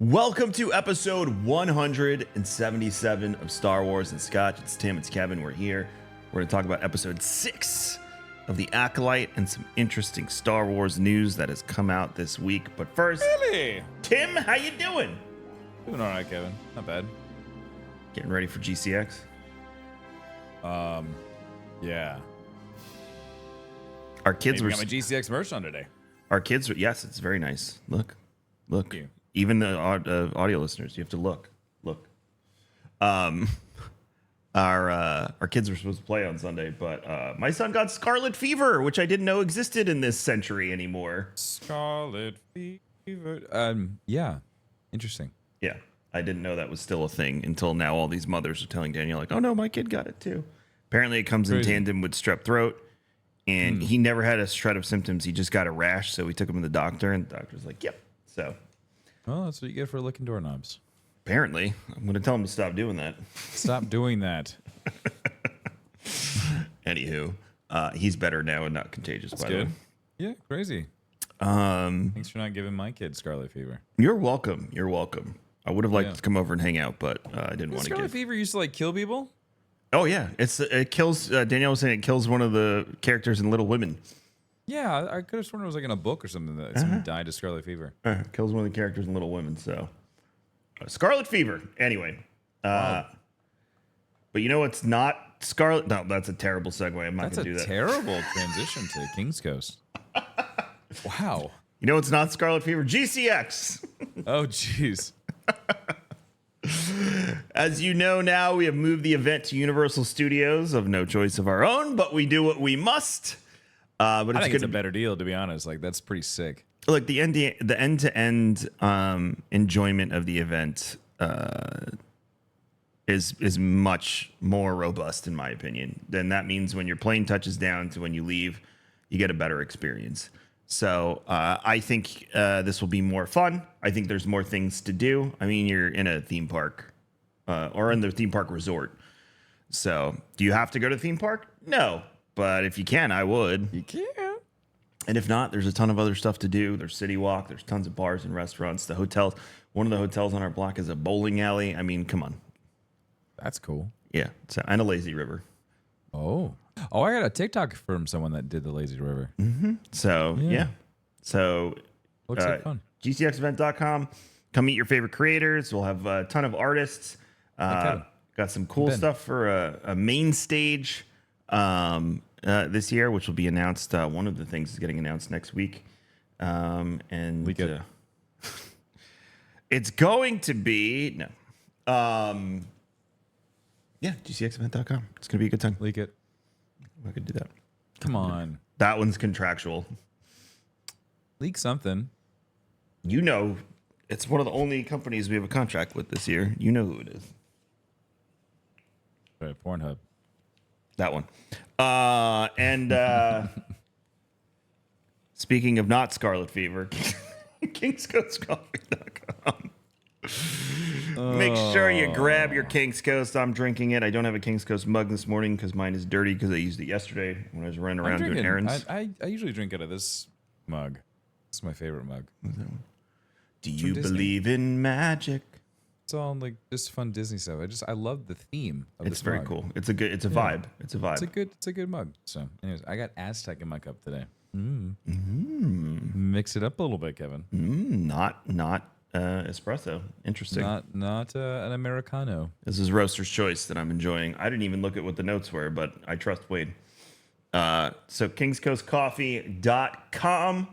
Welcome to episode 177 of Star Wars and Scotch. It's Tim, it's Kevin, we're here. We're going to talk about episode 6 of The Acolyte and some interesting Star Wars news that has come out this week. But first, Really? Tim, how you doing? Doing all right, Kevin. Not bad. Getting ready for GCX? Yeah. Our kids Maybe were... got my GCX merch on today. Our kids were... Yes, it's very nice. Look. Thank you. Even the audio listeners, you have to look. Our kids were supposed to play on Sunday, but my son got scarlet fever, which I didn't know existed in this century anymore. Scarlet fever. Yeah. Interesting. Yeah, I didn't know that was still a thing until now. All these mothers are telling Danielle, like, "Oh no, my kid got it too." Apparently, it comes in tandem with strep throat, and he never had a shred of symptoms. He just got a rash, so we took him to the doctor, and the doctor's like, "Yep." So. Well, that's what you get for licking doorknobs. Apparently, I'm going to tell him to stop doing that. Stop doing that. Anywho, he's better now and not contagious. That's by good. the way. Yeah, crazy. Thanks for not giving my kid scarlet fever. You're welcome. You're welcome. I would have liked to come over and hang out, but I didn't want to Scarlet give. fever used to like kill people? Oh yeah, it kills. Danielle was saying it kills one of the characters in Little Women. Yeah, I could have sworn it was like in a book or something that someone died of scarlet fever. Kills one of the characters in Little Women. So, scarlet fever. Anyway, Wow. but you know what's not scarlet? No, that's a terrible segue. I'm not That's going to a do that. terrible transition to King's Coast. Wow. You know what's not scarlet fever? GCX. Oh, jeez. As you know now, we have moved the event to Universal Studios of no choice of our own, but we do what we must. But I think it's a good. better deal, to be honest. Like, that's pretty sick. Look, the end-to-end enjoyment of the event is much more robust, in my opinion. Then that means when your plane touches down to when you leave, you get a better experience. So I think this will be more fun. I think there's more things to do. I mean, you're in a theme park or in the theme park resort. So do you have to go to the theme park? No. But if you can, I would. You can. And if not, there's a ton of other stuff to do. There's City Walk. There's tons of bars and restaurants. The hotels. One of the hotels on our block is a bowling alley. I mean, come on. That's cool. Yeah. So, and a lazy river. Oh, I got a TikTok from someone that did the lazy river. So, yeah. So, Looks like fun. GCXevent.com. Come meet your favorite creators. We'll have a ton of artists. Okay. Got some cool stuff for a main stage this year, which will be announced. One of the things is getting announced next week. And it's going to be, GCXevent.com. It's going to be a good time. Leak it. I could do that. Come on. That one's contractual. Leak something. You know, it's one of the only companies we have a contract with this year. You know who it is. Pornhub. That one. Speaking of not scarlet fever, KingsCoastCoffee.com. Make sure you grab your King's Coast. I'm drinking it. I don't have a King's Coast mug this morning because mine is dirty because I used it yesterday when I was running around doing errands. I usually drink out of this mug. It's my favorite mug. Do you believe in magic? It's all like just fun Disney stuff. I love the theme of It's this very mug. cool. It's a vibe. It's a vibe. It's a good mug. So, anyways, I got Aztec in my cup today. Mix it up a little bit, Kevin. Not espresso. Interesting. Not an Americano. This is Roaster's Choice that I'm enjoying. I didn't even look at what the notes were, but I trust Wade. So kingscoastcoffee.com.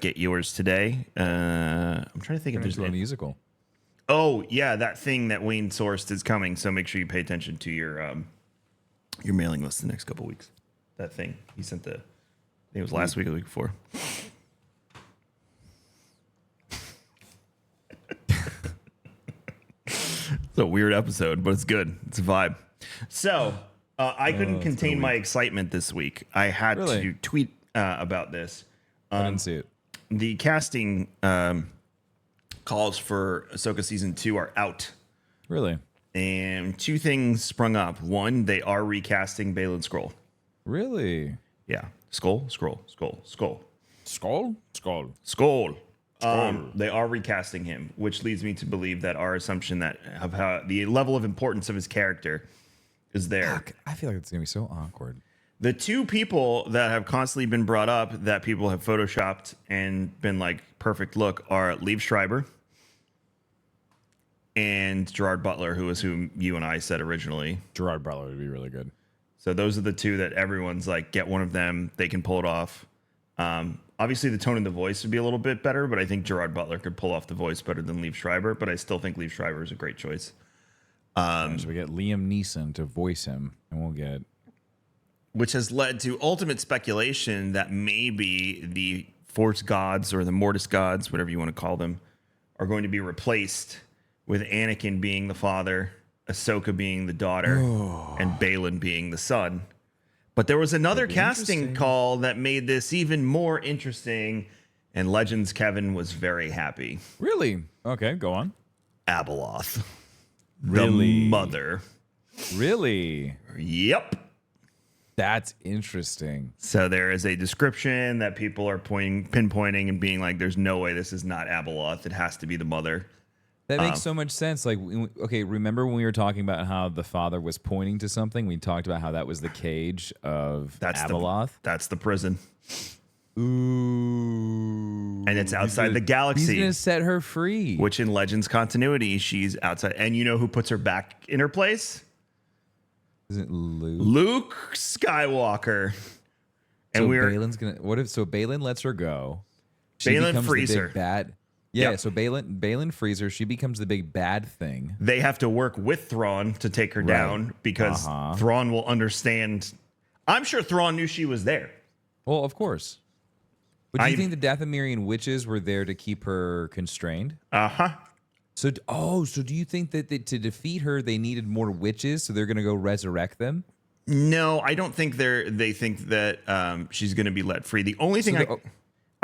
Get yours today. I'm trying to think if there's a musical. Oh yeah, that thing that Wayne sourced is coming. So make sure you pay attention to your mailing list the next couple weeks. That thing he sent I think it was last week or the week before. It's a weird episode, but it's good. It's a vibe. So I couldn't contain my excitement this week. I had to tweet about this. I didn't see it. The casting calls for Ahsoka season 2 are out. Really? And two things sprung up. One, they are recasting Balin Scroll. Really? Yeah. Skull. Skull? Skull. They are recasting him, which leads me to believe that our assumption that of how the level of importance of his character is there. Fuck, I feel like it's gonna be so awkward. The two people that have constantly been brought up that people have photoshopped and been like perfect look are Liev Schreiber and Gerard Butler, who is who you and I said originally. Gerard Butler would be really good. So those are the two that everyone's like, get one of them. They can pull it off. Obviously, the tone of the voice would be a little bit better, but I think Gerard Butler could pull off the voice better than Liev Schreiber. But I still think Liev Schreiber is a great choice. So we get Liam Neeson to voice him, and we'll get... Which has led to ultimate speculation that maybe the Force gods or the Mortis gods, whatever you want to call them, are going to be replaced with Anakin being the father, Ahsoka being the daughter, and Balin being the son. But there was another casting call that made this even more interesting, and Legends Kevin was very happy. Really? Okay, go on. Abaloth. Really? The mother. Really? Yep. That's interesting. So there is a description that people are pinpointing and being like, there's no way this is not Abaloth. It has to be the mother. That makes so much sense. Like, okay, remember when we were talking about how the father was pointing to something? We talked about how that was the cage of Abaloth. That's the prison. Ooh. And it's outside the galaxy. He's going to set her free. Which in Legends continuity, she's outside. And you know who puts her back in her place? Is it Luke? Luke Skywalker. And so Balin's going to... What if... So Balin lets her go. She Balin frees the big her. Bad... Yeah, so Balin frees her. She becomes the big bad thing. They have to work with Thrawn to take her down because Thrawn will understand. I'm sure Thrawn knew she was there. Well, of course. But do you think the Dathomirian witches were there to keep her constrained? Uh-huh. So do you think that to defeat her, they needed more witches, so they're going to go resurrect them? No, I don't think they think that she's going to be let free. The only thing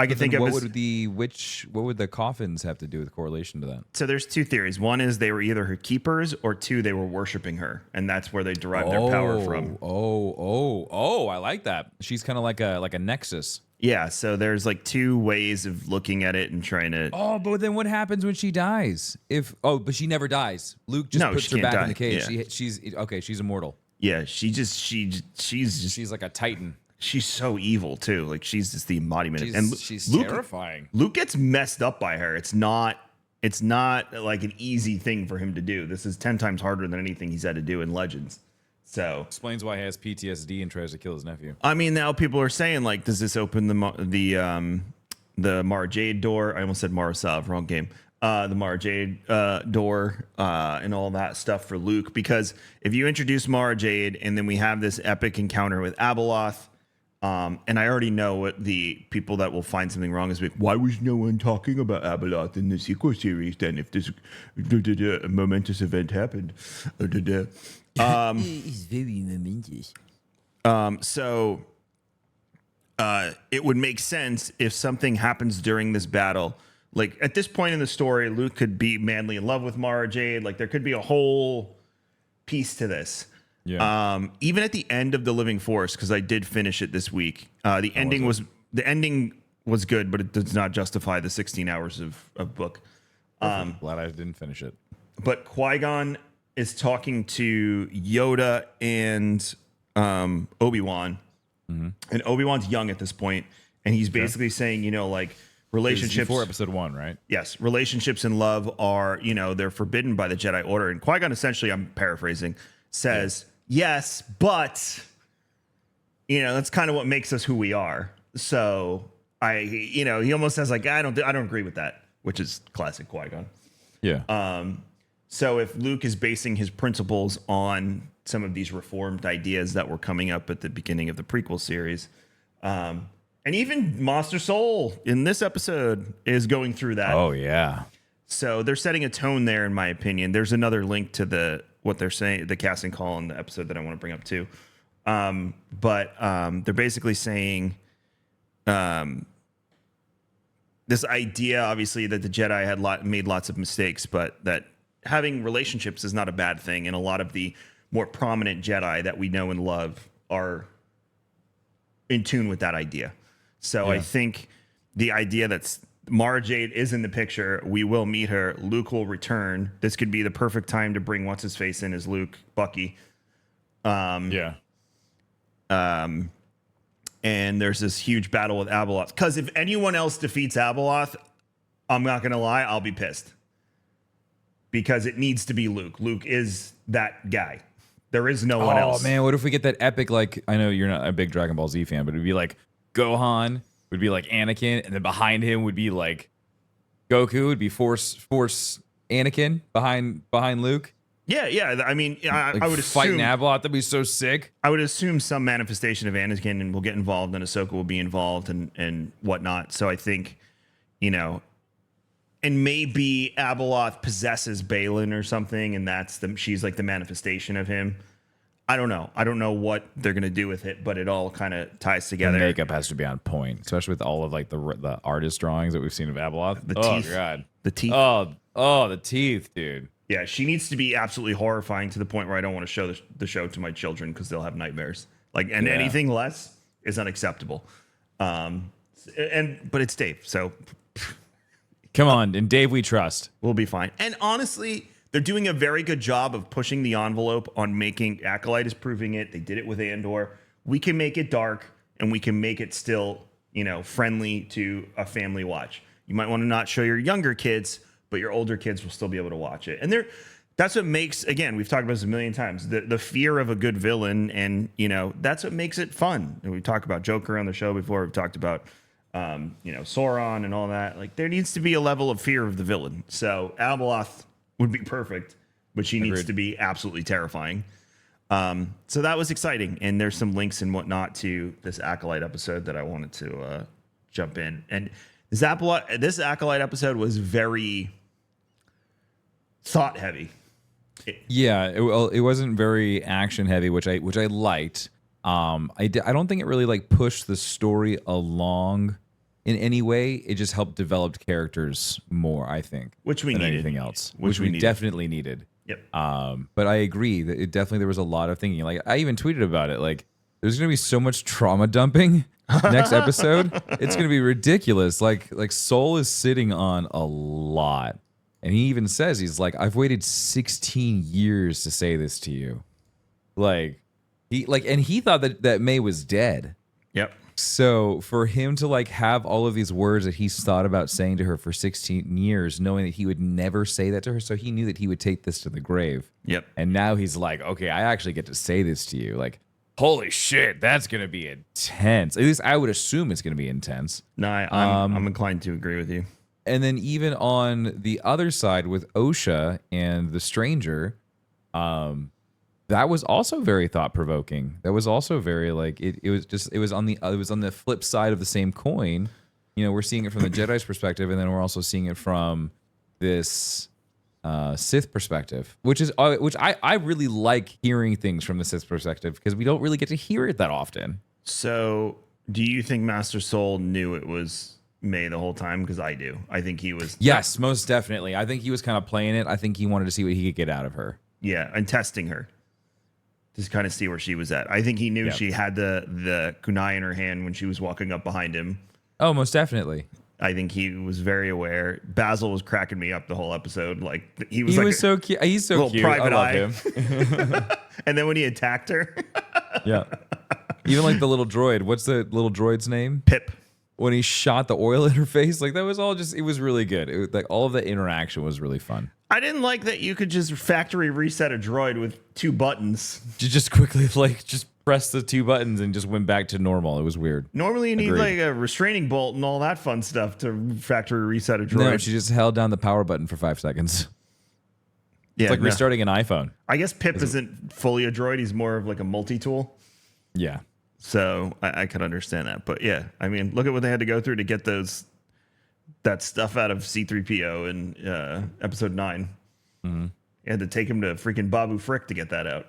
I can think of what is what would the coffins have to do with correlation to that? So there's two theories. One is they were either her keepers, or two, they were worshiping her, and that's where they derived their power from. I like that. She's kind of like a nexus. Yeah, so there's like two ways of looking at it and trying to. Oh, but then what happens when she dies? But she never dies. Luke just puts her back in the cage. Yeah. She's immortal. Yeah, she's like a titan. She's so evil too. Like she's just the embodiment. She's terrifying. Luke gets messed up by her. It's not like an easy thing for him to do. This is 10 times harder than anything he's had to do in Legends. So explains why he has PTSD and tries to kill his nephew. I mean, now people are saying like, does this open the Mara Jade door? I almost said Mara Sav, wrong game. The Mara Jade door and all that stuff for Luke, because if you introduce Mara Jade and then we have this epic encounter with Abaloth. And I already know what the people that will find something wrong is like, why was no one talking about Abaloth in the sequel series then if this momentous event happened? It's very momentous. So it would make sense if something happens during this battle. Like at this point in the story, Luke could be madly in love with Mara Jade. Like there could be a whole piece to this. Yeah. Even at the end of The Living Force, because I did finish it this week, the ending was good, but it does not justify the 16 hours of book. Glad I didn't finish it. But Qui-Gon is talking to Yoda and Obi-Wan, and Obi-Wan's young at this point, and he's basically saying, like relationships before episode 1, right? Yes, relationships and love are, they're forbidden by the Jedi Order, and Qui-Gon essentially, I'm paraphrasing, says. Yeah. Yes, but that's kind of what makes us who we are. So he almost says like, I don't agree with that, which is classic Qui-Gon. Yeah. So if Luke is basing his principles on some of these reformed ideas that were coming up at the beginning of the prequel series, and even Master Soul in this episode is going through that. Oh yeah. So they're setting a tone there, in my opinion. There's another link to what they're saying, the casting call in the episode that I want to bring up too. But they're basically saying this idea, obviously, that the Jedi had made lots of mistakes, but that having relationships is not a bad thing. And a lot of the more prominent Jedi that we know and love are in tune with that idea. So I think the idea that Mara Jade is in the picture. We will meet her. Luke will return. This could be the perfect time to bring what's his face in as Luke, Bucky. Yeah. And there's this huge battle with Abaloth. Because if anyone else defeats Abaloth, I'm not going to lie, I'll be pissed. Because it needs to be Luke. Luke is that guy. There is no one else. Oh, man, what if we get that epic, like, I know you're not a big Dragon Ball Z fan, but it'd be like Gohan would be like Anakin, and then behind him would be like Goku would be Force Anakin behind Luke. Yeah. I mean, Like I would assume fighting Abaloth, that'd be so sick. I would assume some manifestation of Anakin and will get involved, and Ahsoka will be involved and whatnot. So I think, and maybe Abaloth possesses Balin or something, and she's like the manifestation of him. I don't know. I don't know what they're gonna do with it, but it all kind of ties together. The makeup has to be on point, especially with all of like the artist drawings that we've seen of Abaloth. The teeth. Oh god, the teeth. Oh, the teeth, dude. Yeah, she needs to be absolutely horrifying to the point where I don't want to show the show to my children because they'll have nightmares. Anything less is unacceptable. But it's Dave, so come on, and Dave, we trust. We'll be fine. And honestly, they're doing a very good job of pushing the envelope on making Acolyte is proving it. They did it with Andor. We can make it dark and we can make it still, friendly to a family watch. You might want to not show your younger kids, but your older kids will still be able to watch it. And that's what makes, again, we've talked about this a million times, the fear of a good villain. And, that's what makes it fun. And we talked about Joker on the show before. We've talked about, Sauron and all that. Like, there needs to be a level of fear of the villain. So Abaloth would be perfect, but she needs to be absolutely terrifying. So that was exciting. And there's some links and whatnot to this Acolyte episode that I wanted to jump in. And this Acolyte episode was very thought heavy. It wasn't very action heavy, which I liked. I don't think it really like pushed the story along in any way. It just helped develop characters more, I think, which we than needed. Anything else, which we definitely needed. Yep. But I agree that there was a lot of thinking. Like, I even tweeted about it. Like, there's gonna be so much trauma dumping next episode. It's gonna be ridiculous. Like Soul is sitting on a lot, and he even says, he's like, I've waited 16 years to say this to you. And he thought that May was dead. Yep. So for him to like have all of these words that he's thought about saying to her for 16 years, knowing that he would never say that to her, so he knew that he would take this to the grave. Yep. And now he's like, okay, I actually get to say this to you. Like, holy shit, that's gonna be intense. At least I would assume it's gonna be intense. No, I'm inclined to agree with you. And then even on the other side with Osha and the stranger, that was also very thought provoking. That was also very like it was on the flip side of the same coin. We're seeing it from the Jedi's perspective, and then we're also seeing it from this Sith perspective, which I really like hearing things from the Sith perspective because we don't really get to hear it that often. So, do you think Master Soul knew it was May the whole time? Because I do. I think he was. Yes, most definitely. I think he was kind of playing it. I think he wanted to see what he could get out of her. Yeah, and testing her. Just kind of see where she was at. I think he knew she had the kunai in her hand when she was walking up behind him. Oh, most definitely. I think he was very aware. Basil was cracking me up the whole episode. Like he was so cute. He's so cute. Private I eye. love him. And then when he attacked her, yeah. Even like the little droid. What's the little droid's name? Pip. When he shot the oil in her face, like that was all just. It was really good. It was, like all of the interaction was really fun. I didn't like that you could just factory reset a droid with 2 buttons. Just quickly, like, just press the 2 buttons and just went back to normal. It was weird. Normally you need like a restraining bolt and all that fun stuff to factory reset a droid. No, she just held down the power button for 5 seconds. Yeah, it's like restarting an iPhone. I guess Pip isn't fully a droid. He's more of like a multi-tool. Yeah. So I could understand that. But yeah, I mean, look at what they had to go through to get that stuff out of C-3PO in episode 9. Mm-hmm. You had to take him to freaking Babu Frick to get that out.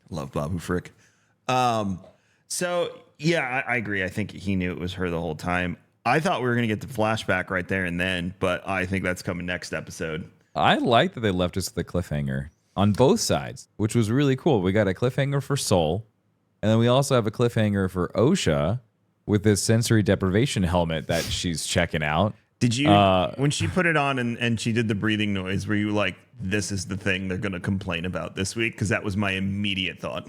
Love Babu Frick. So yeah, I agree. I think he knew it was her the whole time. I thought we were going to get the flashback right there and then, but I think that's coming next episode. I like that they left us with a cliffhanger on both sides, which was really cool. We got a cliffhanger for Soul, and then we also have a cliffhanger for Osha, with this sensory deprivation helmet that she's checking out. Did you, when she put it on and she did the breathing noise, were you like, this is the thing they're going to complain about this week? Because that was my immediate thought.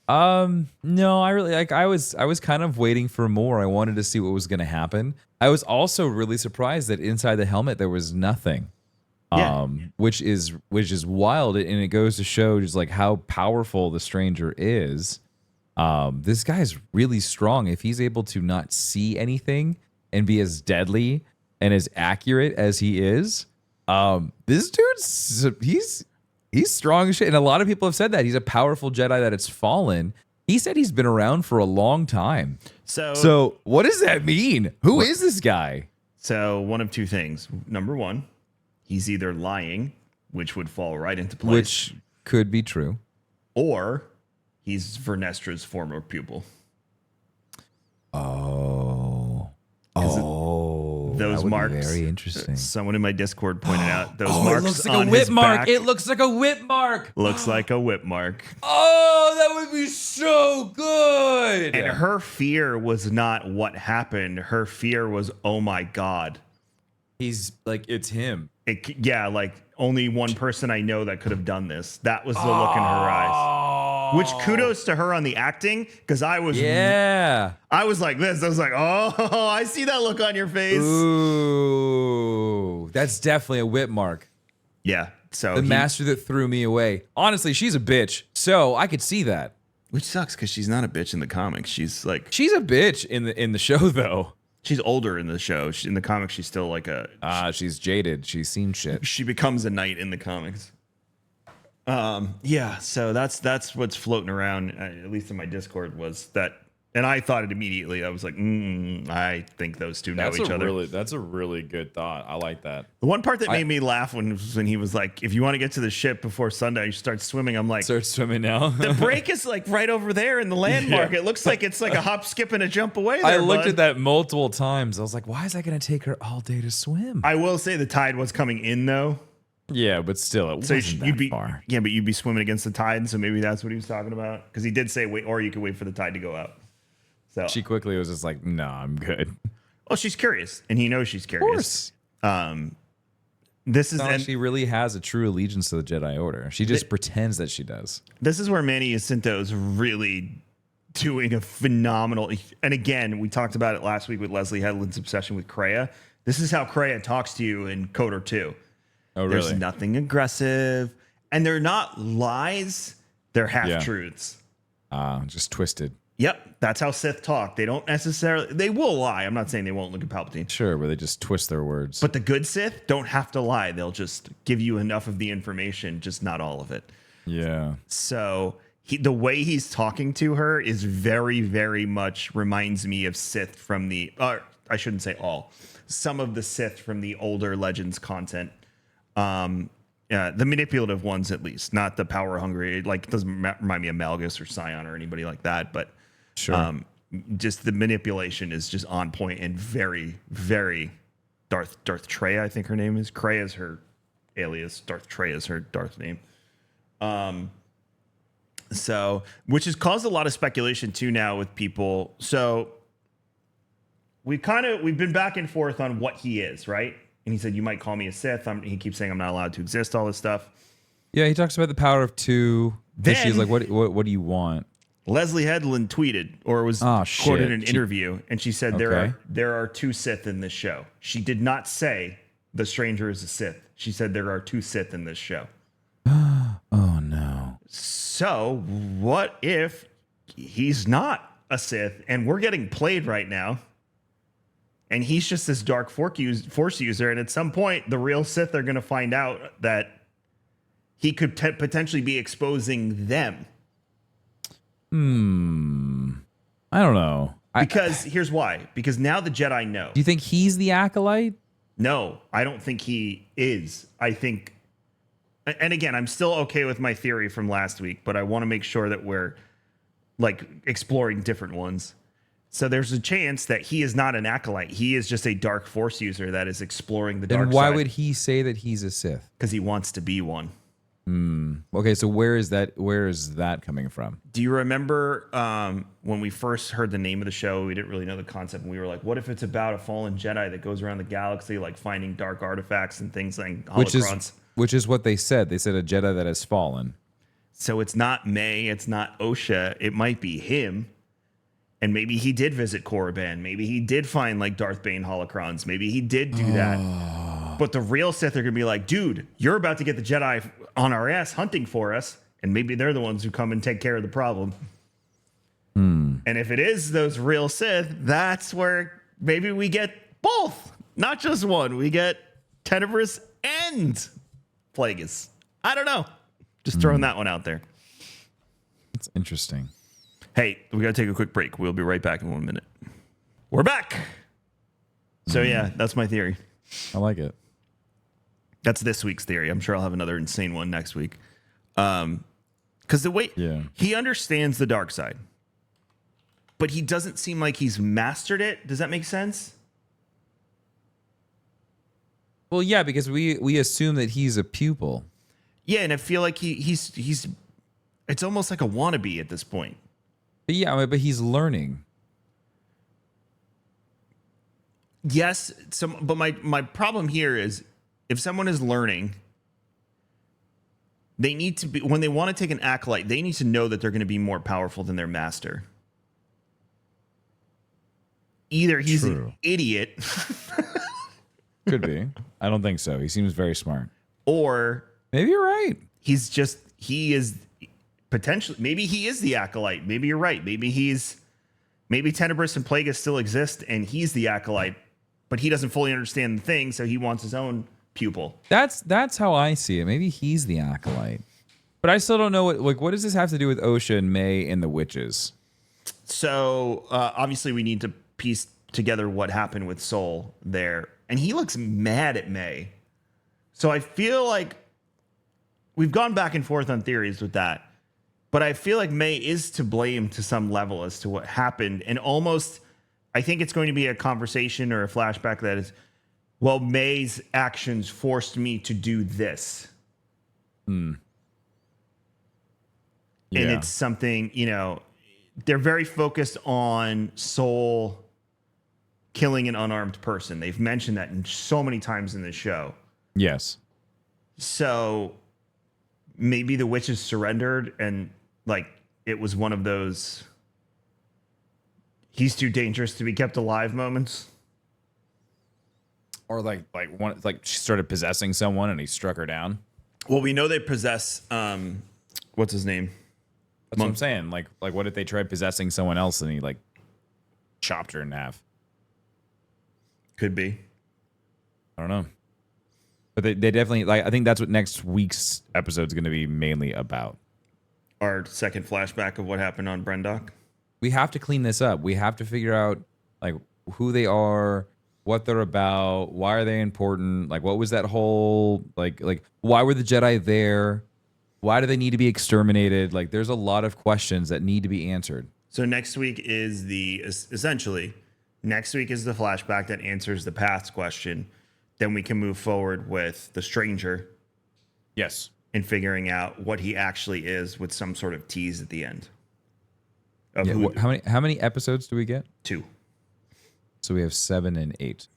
No, I really I was kind of waiting for more. I wanted to see what was going to happen. I was also really surprised that inside the helmet there was nothing. Yeah. Which is wild, and it goes to show just like how powerful the stranger is. This guy's really strong. If he's able to not see anything and be as deadly and as accurate as he is, this dude's he's strong as shit. And a lot of people have said that he's a powerful Jedi that it's fallen. He said he's been around for a long time. So what does that mean? Who is this guy? So one of two things. Number one, he's either lying, which would fall right into place, Which could be true. or he's Vernestra's former pupil. Those That would marks. be very interesting. Someone in my Discord pointed out those marks It looks like on a whip his mark. back. It looks like a whip mark. Looks like a whip mark. Oh, that would be so good. And her fear was not what happened. Her fear was, oh my God. He's like, it's him. Yeah, like only one person I know that could have done this. That was the look in her eyes. Which kudos to her on the acting, because I was like this. I was like, oh, I see that look on your face. Ooh, that's definitely a whip mark. Yeah. So The master that threw me away. Honestly, she's a bitch, so I could see that. which sucks because she's not a bitch in the comics. She's like She's a bitch in the show, though. she's older in the show. In the comics, she's still like She's jaded. She's seen shit. she becomes a knight in the comics. Yeah, so that's what's floating around, at least in my Discord, was that, and I thought it immediately. I was like, I think those two know each other. That's a really good thought. I like that. The one part that made me laugh when he was like, if you want to get to the ship before sundown, you start swimming. I'm like, Start swimming now. the break is like right over there in the landmark. Yeah. It looks like it's like a hop, skip, and a jump away there, I looked bud. at that multiple times. I was like, why is that going to take her all day to swim? I will say the tide was coming in, though. Yeah, but still, it wasn't that far. Yeah, but you'd be swimming against the tide, so maybe that's what he was talking about. Because he did say wait, or you could wait for the tide to go out. So She quickly was just like, no, I'm good. well, she's curious, and he knows she's curious. course. This is It's not like and she really has a true allegiance to the Jedi Order. She just pretends that she does. this is where Manny Jacinto is really doing a phenomenal. And again, we talked about it last week with Leslie Headland's obsession with Kreia. This is how Kreia talks to you in Coder 2. Oh, really? There's nothing aggressive, and they're not lies. They're half truths. Just twisted. Yep, that's how Sith talk. They don't necessarily. They will lie. I'm not saying they won't look at Palpatine. Sure, but they just twist their words. But the good Sith don't have to lie. They'll just give you enough of the information, just not all of it. yeah. So the way he's talking to her is very, very much reminds me of Sith from the. I shouldn't say all. Some of the Sith from the older Legends content. The manipulative ones, at least, not the power hungry. Like, it doesn't remind me of Malgus or Scion or anybody like that. But Sure. just the manipulation is just on point and very, very Darth Treya, I think her name is. Kreia is her alias. Darth Treya is her Darth name. So, which has caused a lot of speculation too now with people. So we've been back and forth on what he is, right? And he said, you might call me a Sith. He keeps saying I'm not allowed to exist, all this stuff. Yeah, he talks about the power of two. Then she's like, what do you want? Leslie Headland tweeted or was quoted in an interview, and she said there are two Sith in this show. She did not say the stranger is a Sith. She said there are two Sith in this show. Oh, no. So what if he's not a Sith and we're getting played right now? And he's just this dark force user. And at some point, the real Sith are going to find out that he could potentially be exposing them. I don't know. Because here's why. Because now the Jedi know. Do you think he's the Acolyte? No, I don't think he is. I think, and again, I'm still okay with my theory from last week, but I want to make sure that we're like exploring different ones. So there's a chance that he is not an Acolyte. He is just a dark force user that is exploring the dark side. Then why would he say that he's a Sith? Because he wants to be one. Okay, so where is that coming from? Do you remember when we first heard the name of the show? We didn't really know the concept, and we were like, "What if it's about a fallen Jedi that goes around the galaxy, like finding dark artifacts and things like holocrons?" Which is what they said. They said a Jedi that has fallen. So it's not May, it's not Osha. It might be him, and maybe he did visit Korriban. Maybe he did find like Darth Bane holocrons. Maybe he did do that. But the real Sith are gonna be like, "Dude, you're about to get the Jedi on our ass hunting for us." And maybe they're the ones who come and take care of the problem. And if it is those real Sith, that's where maybe we get both, not just one. We get Tenebrous and Plagueis. I don't know. Just throwing that one out there. That's interesting. Hey, we got to take a quick break. We'll be right back in 1 minute. We're back. So yeah, that's my theory. I like it. That's this week's theory. I'm sure I'll have another insane one next week. Because the way he understands the dark side, but he doesn't seem like he's mastered it. Does that make sense? Well, yeah, because we assume that he's a pupil. Yeah, and I feel like he's it's almost like a wannabe at this point. But yeah, but he's learning. Yes, but my problem here is if someone is learning, they need to be, when they want to take an acolyte, they need to know that they're going to be more powerful than their master. Either he's an idiot. Could be. I don't think so. He seems very smart. Or maybe you're right. He is potentially, maybe he is the acolyte. Maybe you're right. Maybe Tenebrous and Plagueis still exist and he's the acolyte, but he doesn't fully understand the thing, so he wants his own pupil. That's how I see it. Maybe he's the acolyte. But I still don't know what does this have to do with Osha and May and the witches? So obviously we need to piece together what happened with Soul there. And he looks mad at May. So I feel like we've gone back and forth on theories with that. But I feel like May is to blame to some level as to what happened. And almost, I think it's going to be a conversation or a flashback that is, well, May's actions forced me to do this. Yeah. And it's something, they're very focused on Soul killing an unarmed person. They've mentioned that so many times in the show. Yes. So maybe the witches surrendered and it was one of those he's too dangerous to be kept alive moments. Or she started possessing someone and he struck her down. Well, we know they possess what's his name? That's what I'm saying. Like what if they tried possessing someone else and he chopped her in half? Could be. I don't know. But they definitely, I think that's what next week's episode is going to be mainly about. Our second flashback of what happened on Brendock. We have to clean this up. We have to figure out who they are, what they're about, why are they important? What was that whole why were the Jedi there? Why do they need to be exterminated? There's a lot of questions that need to be answered. So next week is next week is the flashback that answers the past question. Then we can move forward with the stranger. Yes. And figuring out what he actually is with some sort of tease at the end. How many episodes do we get? 2. So we have 7 and 8.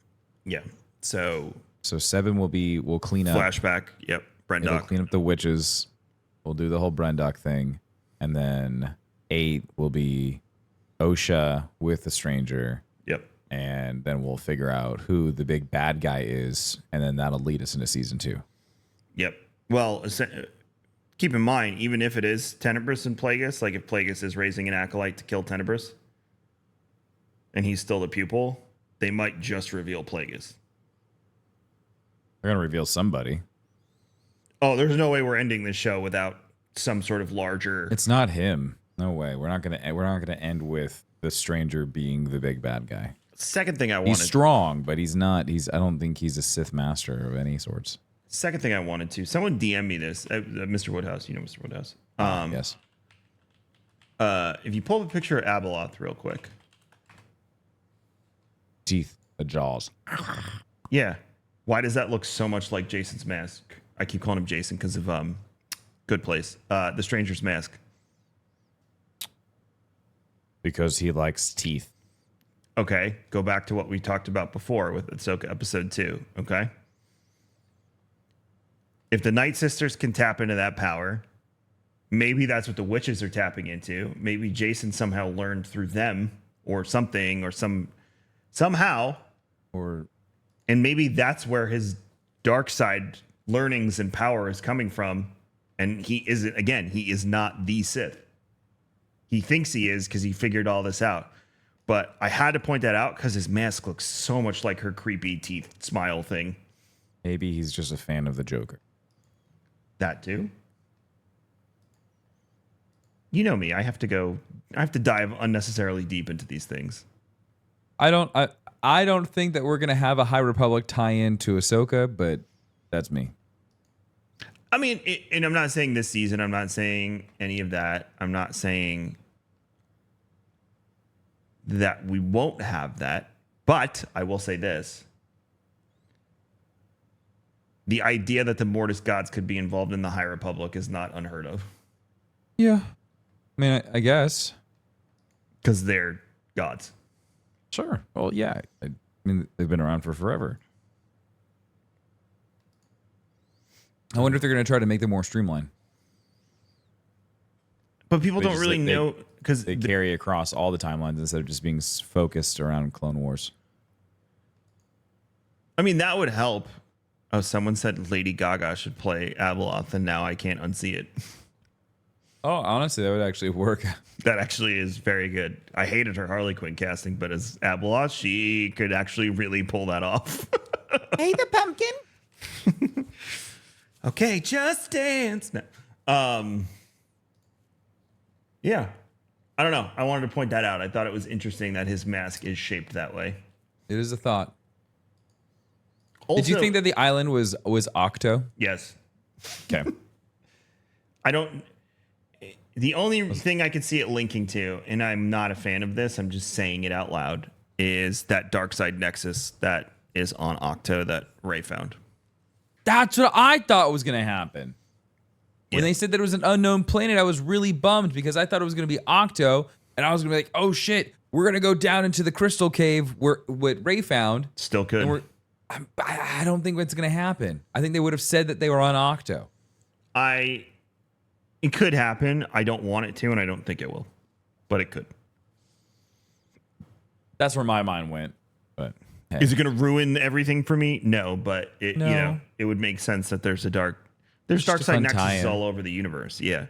Yeah. So 7 we'll clean up. Flashback. Yep. Brendock. We'll clean up the witches. We'll do the whole Brendock thing. And then 8 will be Osha with the stranger. Yep. And then we'll figure out who the big bad guy is. And then that'll lead us into season 2. Yep. Well, keep in mind, even if it is Tenebrous and Plagueis, if Plagueis is raising an acolyte to kill Tenebrous, and he's still the pupil, they might just reveal Plagueis. They're gonna reveal somebody. Oh, there's no way we're ending this show without some sort of larger. It's not him. No way. We're not gonna end with the stranger being the big bad guy. Second thing I wanted. He's strong, but he's not. I don't think he's a Sith master of any sorts. Second thing I wanted to. Someone DM me this, Mr. Woodhouse. You know Mr. Woodhouse. Yes. If you pull up a picture of Abaloth real quick. Teeth, the jaws. Yeah. Why does that look so much like Jason's mask? I keep calling him Jason because of Good place. The Stranger's Mask. Because he likes teeth. Okay, go back to what we talked about before with Ahsoka episode 2, okay? If the Night Sisters can tap into that power, maybe that's what the witches are tapping into. Maybe Jason somehow learned through them or something or somehow. And maybe that's where his dark side learnings and power is coming from. And he is not the Sith. He thinks he is because he figured all this out. But I had to point that out because his mask looks so much like her creepy teeth smile thing. Maybe he's just a fan of the Joker. That too. You know me. I have to dive unnecessarily deep into these things. I don't think that we're gonna have a High Republic tie-in to Ahsoka, but that's me. I mean, and I'm not saying this season. I'm not saying any of that. I'm not saying that we won't have that. But I will say this. The idea that the Mortis gods could be involved in the High Republic is not unheard of. Yeah. I mean, I guess. Because they're gods. Sure. Well, yeah. I mean, they've been around for forever. I wonder if they're going to try to make them more streamlined. But people don't really know because they carry across all the timelines instead of just being focused around Clone Wars. I mean, that would help. Oh, someone said Lady Gaga should play Abaloth, and now I can't unsee it. Oh, honestly, that would actually work. That actually is very good. I hated her Harley Quinn casting, but as Abaloth, she could actually really pull that off. Hey, the pumpkin. Okay, just dance. No. Yeah. I don't know. I wanted to point that out. I thought it was interesting that his mask is shaped that way. It is a thought. Also, did you think that the island was Octo? Yes. Okay. I don't. The only thing I could see it linking to, and I'm not a fan of this, I'm just saying it out loud, is that dark side nexus that is on Octo that Rey found. That's what I thought was going to happen. When they said that it was an unknown planet, I was really bummed because I thought it was going to be Octo, and I was going to be like, oh shit, we're going to go down into the crystal cave where what Rey found. Still could. I don't think that's going to happen. I think they would have said that they were on Octo. It could happen. I don't want it to, and I don't think it will, but it could. That's where my mind went. But hey. Is it going to ruin everything for me? No, but it, No. you know, it would make sense that there's dark side nexuses all over the universe. Yeah,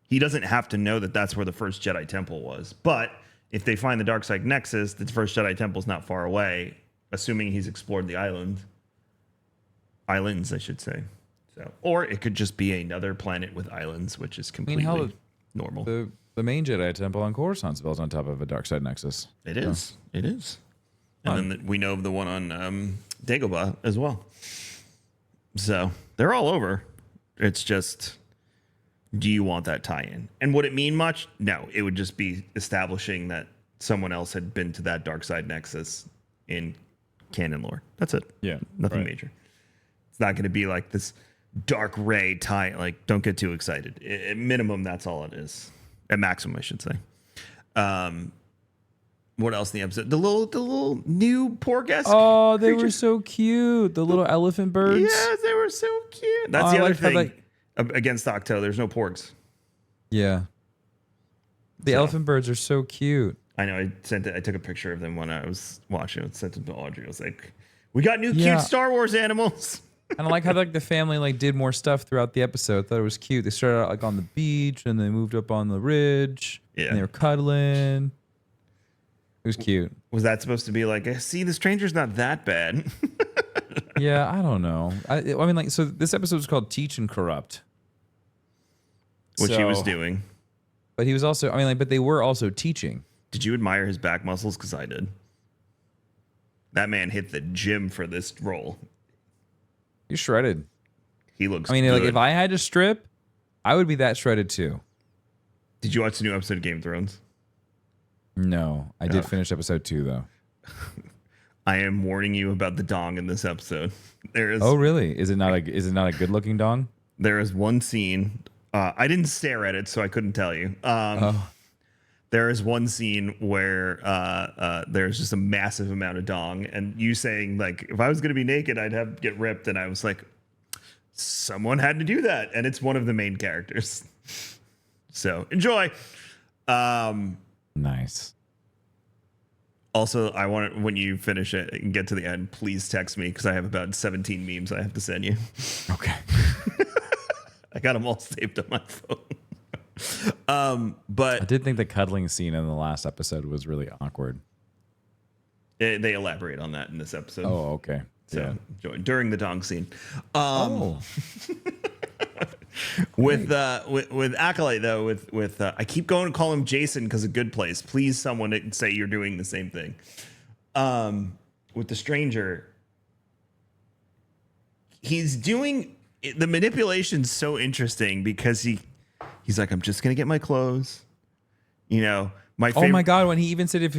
he doesn't have to know that that's where the first Jedi Temple was. But if they find the dark side nexus, the first Jedi Temple is not far away. Assuming he's explored the islands, I should say. So, or it could just be another planet with islands, which is completely normal. The main Jedi Temple on Coruscant's built on top of a dark side nexus. It is. It is. And then we know of the one on Dagobah as well. So they're all over. It's just, do you want that tie-in? And would it mean much? No. It would just be establishing that someone else had been to that dark side nexus in canon lore. That's it. Yeah. Nothing major. It's not going to be like this dark Rey tie. Like, don't get too excited. At minimum, that's all it is. At maximum, I should say. What else in the episode? The little new poor guest. Oh, they were so cute. The little elephant birds. Yes, they were so cute. That's the other thing. Against Octo, there's no porgs. Yeah. The elephant birds are so cute. I know. I took a picture of them when I was watching it. Sent it to Audrey. I was like, "We got new cute Star Wars animals." And I like how the family did more stuff throughout the episode. I thought it was cute. They started out on the beach and they moved up on the ridge. Yeah. And they were cuddling. It was cute. Was that supposed to be like, see, the stranger's not that bad? Yeah, I don't know. I mean, so this episode was called Teach and Corrupt. Which he was doing. But he was also, but they were also teaching. Did you admire his back muscles? Because I did. That man hit the gym for this role. He's shredded. He looks good. If I had to strip, I would be that shredded too. Did you watch the new episode of Game of Thrones? No. I did finish episode 2, though. I am warning you about the dong in this episode. Oh, really? Is it not a good looking dong? There is one scene I didn't stare at it, so I couldn't tell you. There is one scene where there's just a massive amount of dong, and you saying like, if I was going to be naked, I'd have to get ripped, and I was like, someone had to do that, and it's one of the main characters. So enjoy. Nice. Also, I want when you finish it and get to the end, please text me because I have about 17 memes I have to send you. Okay. I got them all saved on my phone. But I did think the cuddling scene in the last episode was really awkward. they elaborate on that in this episode. Oh, okay. So enjoy during the dong scene. Oh. With Acolyte though, with I keep going to call him Jason because of Good Place. Please, someone say you're doing the same thing. With the stranger, he's doing the manipulation's so interesting because he's like, I'm just gonna get my clothes. You know, my favorite. Oh my God! When he said if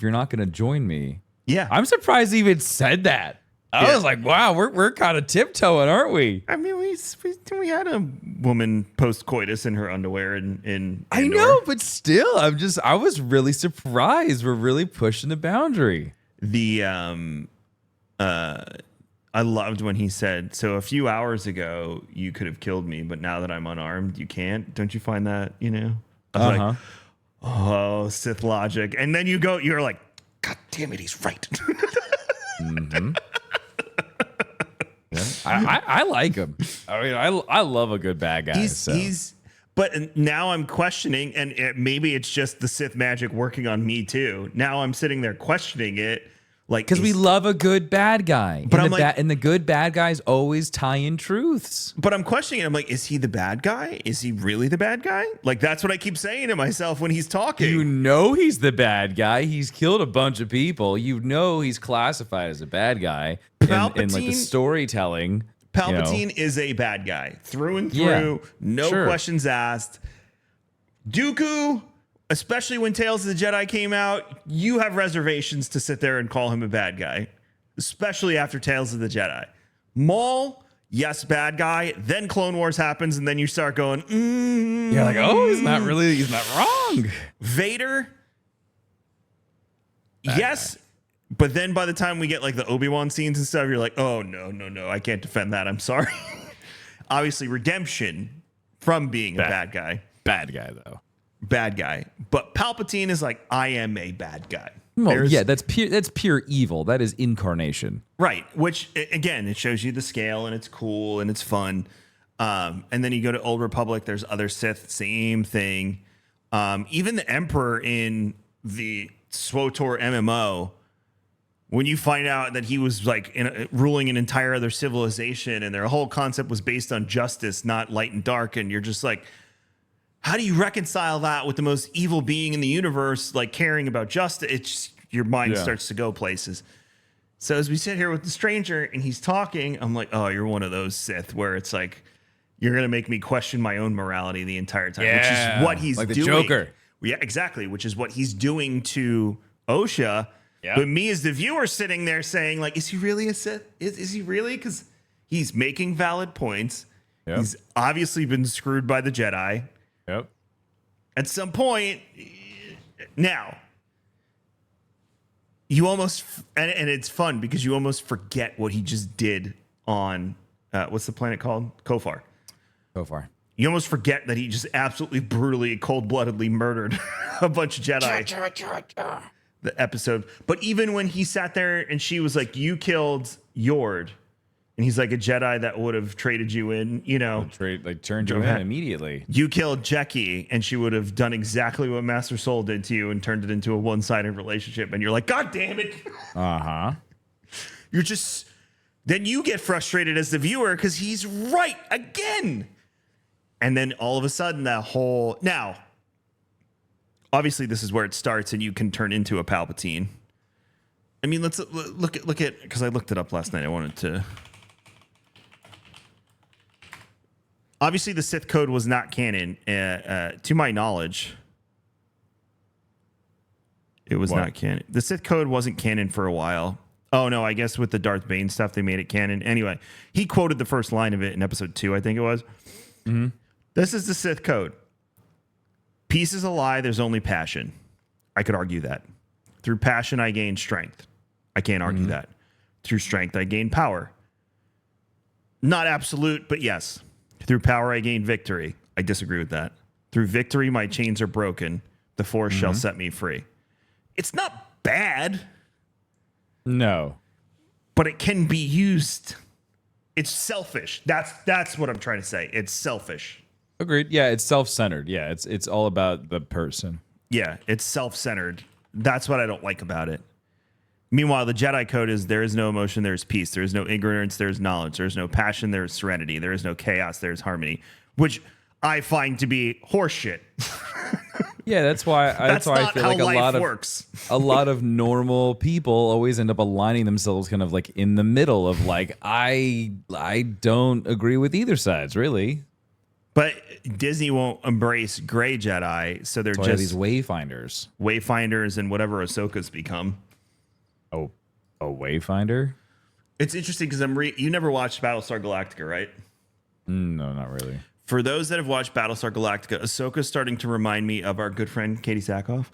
you're not gonna join me, Yeah, I'm surprised he even said that. I was like, wow, we're kind of tiptoeing, aren't we? I mean, we had a woman post coitus in her underwear in I Andor. know, but still, I was really surprised. We're really pushing the boundary. The I loved when he said, so a few hours ago you could have killed me, but now that I'm unarmed, you can't. Don't you find that, you know? I was like, oh, Sith logic. And then you're like, God damn it, he's right. Mm-hmm. Yeah. I like him. I mean, I love a good bad guy. But now I'm questioning, and maybe it's just the Sith magic working on me too. Now I'm sitting there questioning it. Like, because we love a good bad guy. But and the good bad guys always tie in truths. But I'm questioning it. I'm like, is he the bad guy? Is he really the bad guy? Like, that's what I keep saying to myself when he's talking. You know he's the bad guy. He's killed a bunch of people. You know he's classified as a bad guy. In like the storytelling. Palpatine is a bad guy. Through and through. No questions asked. Dooku, especially when Tales of the Jedi came out, you have reservations to sit there and call him a bad guy, especially after Tales of the Jedi. Maul, yes, bad guy. Then Clone Wars happens, and then you start going, You're like, oh, he's not wrong. Vader, yes. But then by the time we get like the Obi-Wan scenes and stuff, you're like, oh, no, I can't defend that. I'm sorry. Obviously, redemption from being a bad guy. Bad guy, though. Bad guy. But Palpatine is like, I am a bad guy. Well, yeah, that's pure evil. That is incarnation. Right. Which, again, it shows you the scale, and it's cool, and it's fun. And then you go to Old Republic, there's other Sith, same thing. Even the Emperor in the SWTOR MMO, when you find out that he was like ruling an entire other civilization and their whole concept was based on justice, not light and dark, and you're just like, how do you reconcile that with the most evil being in the universe, like caring about justice? It's just, your mind starts to go places. So as we sit here with the stranger and he's talking, I'm like, oh, you're one of those Sith where it's like, you're going to make me question my own morality the entire time, which is what he's like the doing. Joker. Yeah, exactly. Which is what he's doing to Osha. Yep. But me as the viewer sitting there saying, like, is he really a Sith? Is he really? Because he's making valid points. Yep. He's obviously been screwed by the Jedi. Yep. At some point, now, you almost, and it's fun because you almost forget what he just did on, what's the planet called? Kofar. You almost forget that he just absolutely brutally, cold-bloodedly murdered a bunch of Jedi. The episode. But even when he sat there and she was like, you killed Yord, and he's like a Jedi that would have traded you in, you know. Turned you in immediately. You killed Jeki, and she would have done exactly what Master Soul did to you and turned it into a one-sided relationship. And you're like, God damn it. Uh-huh. You're just, then you get frustrated as the viewer because he's right again. And then all of a sudden now, obviously, this is where it starts, and you can turn into a Palpatine. I mean, let's look at because I looked it up last night. I wanted to. Obviously, the Sith Code was not canon, to my knowledge. It was not canon. The Sith Code wasn't canon for a while. Oh no, I guess with the Darth Bane stuff, they made it canon. Anyway, he quoted the first line of it in episode 2, I think it was. Mm-hmm. This is the Sith code. Peace is a lie. There's only passion. I could argue that. Through passion, I gain strength. I can't argue that. Through strength, I gain power. Not absolute, but yes. Through power, I gain victory. I disagree with that. Through victory, my chains are broken. The Force shall set me free. It's not bad. No. But it can be used. It's selfish. That's what I'm trying to say. It's selfish. Agreed. Yeah, it's self-centered. Yeah, it's all about the person. Yeah, it's self-centered. That's what I don't like about it. Meanwhile, the Jedi code is there is no emotion, there is peace. There is no ignorance, there is knowledge. There is no passion, there is serenity. There is no chaos, there is harmony. Which I find to be horseshit. Yeah, that's why I feel like a lot of normal people always end up aligning themselves kind of like in the middle of like I don't agree with either sides, really. But Disney won't embrace gray Jedi, so they're just these wayfinders and whatever Ahsoka's become. Oh, a wayfinder? It's interesting because you never watched Battlestar Galactica, right? No, not really. For those that have watched Battlestar Galactica, Ahsoka's starting to remind me of our good friend Katie Sackhoff.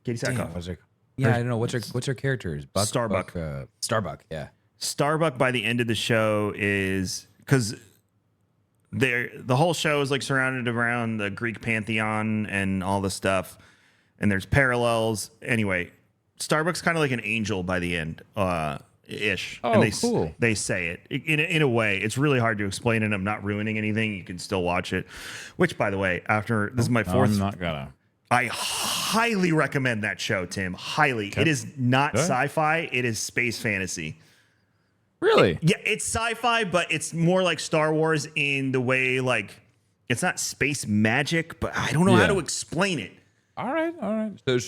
Katie Sackhoff. Yeah, I don't know. What's her character? Starbuck. Starbuck, yeah. Starbuck by the end of the show is because the whole show is like surrounded around the Greek pantheon and all the stuff, and there's parallels. Anyway, Starbuck's kind of like an angel by the end. Ish. Oh, and cool. They say it in a way. It's really hard to explain, and I'm not ruining anything. You can still watch it. Which, by the way, after this is my fourth. I'm not gonna. I highly recommend that show, Tim. Highly. Okay. It is not sci-fi. It is space fantasy. Really? Yeah, it's sci-fi, but it's more like Star Wars in the way like it's not space magic, but I don't know how to explain it. All right. So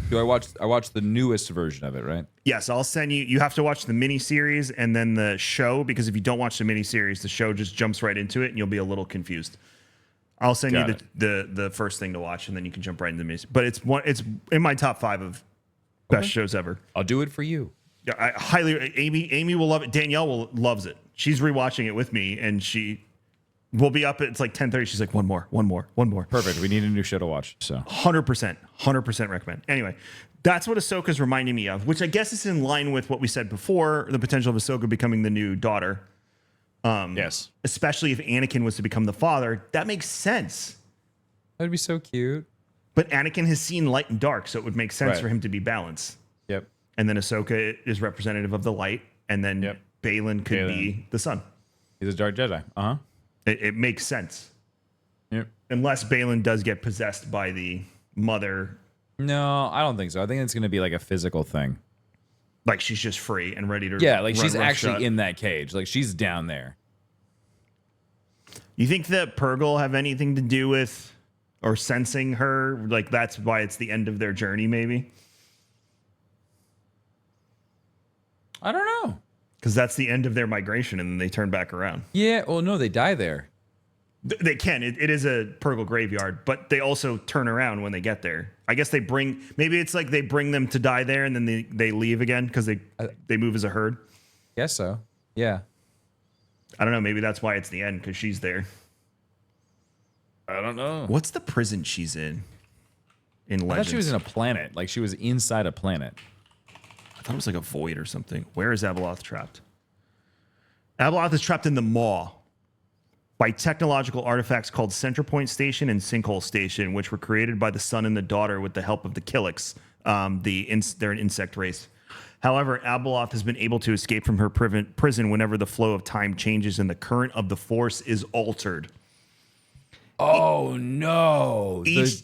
do I watch the newest version of it, right? Yes, I'll send you. You have to watch the miniseries and then the show, because if you don't watch the miniseries, the show just jumps right into it and you'll be a little confused. I'll send you the first thing to watch, and then you can jump right into the miniseries. But it's in my top 5 of best shows ever. I'll do it for you. Yeah, I highly. Amy will love it. Danielle loves it. She's rewatching it with me, and we'll be up at it's like 10:30. She's like, one more. Perfect. We need a new show to watch. So 100% recommend. Anyway, that's what Ahsoka's reminding me of, which I guess is in line with what we said before, the potential of Ahsoka becoming the new daughter. Yes. Especially if Anakin was to become the father, that makes sense. That'd be so cute. But Anakin has seen light and dark, so it would make sense for him to be balanced. Yep. And then Ahsoka is representative of the light, and then Balin could be the sun. He's a dark Jedi. Uh-huh. It makes sense. Yep. Unless Balin does get possessed by the mother. No, I don't think so. I think it's going to be like a physical thing. Like she's just free and ready to like she's actually in that cage. Like she's down there. You think that Purgle have anything to do with or sensing her? Like that's why it's the end of their journey, maybe? I don't know. Because that's the end of their migration, and then they turn back around. Yeah, well, no, they die there. They can. It is a Purgle graveyard, but they also turn around when they get there. I guess maybe it's like they bring them to die there, and then they leave again because they move as a herd. Guess so. Yeah. I don't know. Maybe that's why it's the end, because she's there. I don't know. What's the prison she's in Legends? I thought she was in a planet. Like she was inside a planet. I thought it was like a void or something. Where is Abaloth trapped? Abaloth is trapped in the Maw by technological artifacts called Centerpoint Station and Sinkhole Station, which were created by the son and the daughter with the help of the Killiks. They're an insect race. However, Abaloth has been able to escape from her prison whenever the flow of time changes and the current of the Force is altered. Oh no! Each